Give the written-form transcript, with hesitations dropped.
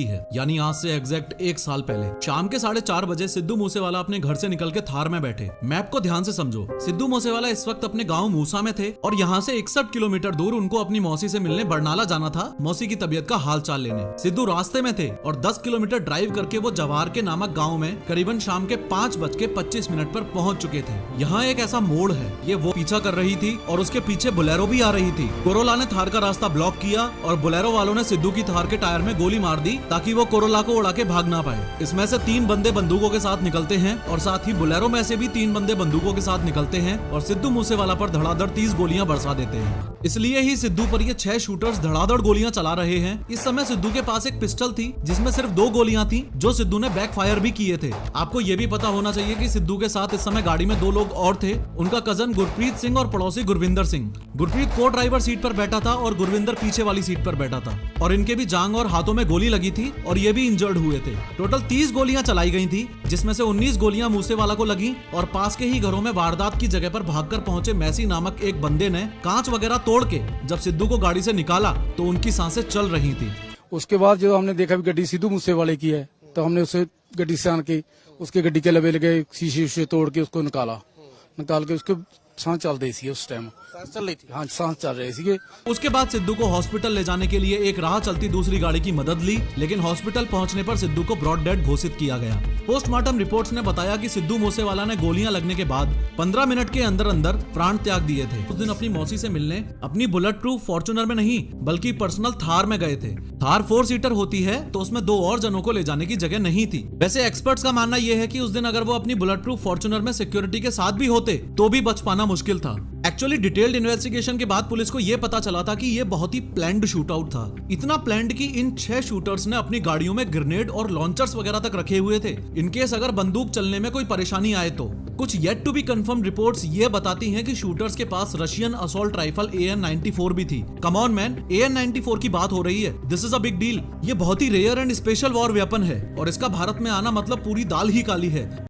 है, यानी आज से एग्जैक्ट 1 साल पहले शाम के 4:30 बजे सिद्धू मूसेवाला अपने घर से निकल के थार में बैठे। मैप को ध्यान से समझो, सिद्धू मूसेवाला इस वक्त अपने गांव मूसा में थे और यहाँ से 61 किलोमीटर दूर उनको अपनी मौसी से मिलने बरनाला जाना था, मौसी की तबीयत का हाल चाल लेने। सिद्धू रास्ते में थे और 10 किलोमीटर ड्राइव करके वो जवार के नामक गाँव में करीबन शाम के 5:25 पर पहुँच चुके थे। यहाँ एक ऐसा मोड़ है, ये वो पीछा कर रही थी और उसके पीछे बोलेरो भी आ रही थी। कोरोला ने थार का रास्ता ब्लॉक किया और बोलेरो वालों ने सिद्धू की थार के टायर में गोली मार दी ताकि वो कोरोला को उड़ा के भाग ना पाए। इसमें से 3 बंदे बंदूकों के साथ निकलते हैं और साथ ही बोलेरो में से भी 3 बंदे बंदूकों के साथ निकलते हैं और सिद्धू मूसेवाला पर धड़ाधड़ 30 गोलियां बरसा देते हैं। इसलिए ही सिद्धू पर ये 6 शूटर्स धड़ाधड़ गोलियां चला रहे हैं। इस समय सिद्धू के पास एक पिस्टल थी जिसमें सिर्फ 2 गोलियां थी जो सिद्धू ने बैक फायर भी किए थे। आपको ये भी पता होना चाहिए कि सिद्धू के साथ इस समय गाड़ी में 2 लोग और थे, उनका कजन गुरप्रीत सिंह और पड़ोसी गुरविंदर सिंह। गुरप्रीत को ड्राइवर सीट पर बैठा था और गुरविंदर पीछे वाली सीट पर बैठा था और इनके भी जांग और हाथों में गोली लगी थी और ये भी इंजर्ड हुए थे। टोटल 30 गोलियां चलाई गई थी जिसमें से 19 गोलियां मूसेवाला को लगी और पास के ही घरों में वारदात की जगह पर भागकर पहुंचे मैसी नामक एक बंदे ने कांच वगैरह तोड़ के जब सिद्धू को गाड़ी से निकाला तो उनकी सांसें चल रही थी। उसके बाद जो हमने देखा भी गड्डी सिद्धू मूसेवाले की है तो हमने उसे गड्डी से आन के उसके गड्डी के लबे लगे शीशे तोड़ के उसको निकाल के उसके सांस चल रही थी। उस टाइम सांस चल रही थी, हाँ सांस चल रही थी। उसके बाद सिद्धू को हॉस्पिटल ले जाने के लिए एक राह चलती दूसरी गाड़ी की मदद ली, लेकिन हॉस्पिटल पहुंचने पर सिद्धू को ब्रॉड डेड घोषित किया गया। पोस्टमार्टम रिपोर्ट्स ने बताया कि सिद्धू मूसेवाला ने गोलियां लगने के बाद 15 मिनट के अंदर अंदर प्राण त्याग दिए थे। उस दिन अपनी मौसी से मिलने अपनी बुलेट प्रूफ फॉर्च्यूनर में नहीं बल्कि पर्सनल थार में गए थे। थार 4 सीटर होती है तो उसमें 2 और जनों को ले जाने की जगह नहीं थी। वैसे एक्सपर्ट्स का मानना यह है कि उस दिन अगर वो अपनी बुलेट प्रूफ फॉर्च्यूनर में सिक्योरिटी के साथ भी होते तो भी बच पाना मुश्किल था। एक्चुअली डिटेल्ड इन्वेस्टिगेशन के बाद पुलिस को यह पता चला था कि यह बहुत ही प्लान्ड शूट आउट था। इतना प्लान्ड कि इन 6 शूटर्स ने अपनी गाड़ियों में ग्रेनेड और लॉन्चर्स वगैरह तक रखे हुए थे इनकेस अगर बंदूक चलने में कोई परेशानी आए तो। कुछ yet to be confirm reports ये बताती हैं कि शूटर्स के पास रशियन असॉल्ट राइफल AN-94 भी थी। कम ऑन मैन, AN-94 की बात हो रही है, this is a big deal. ये बहुत ही rare and special war weapon है और इसका भारत में आना मतलब पूरी दाल ही काली है।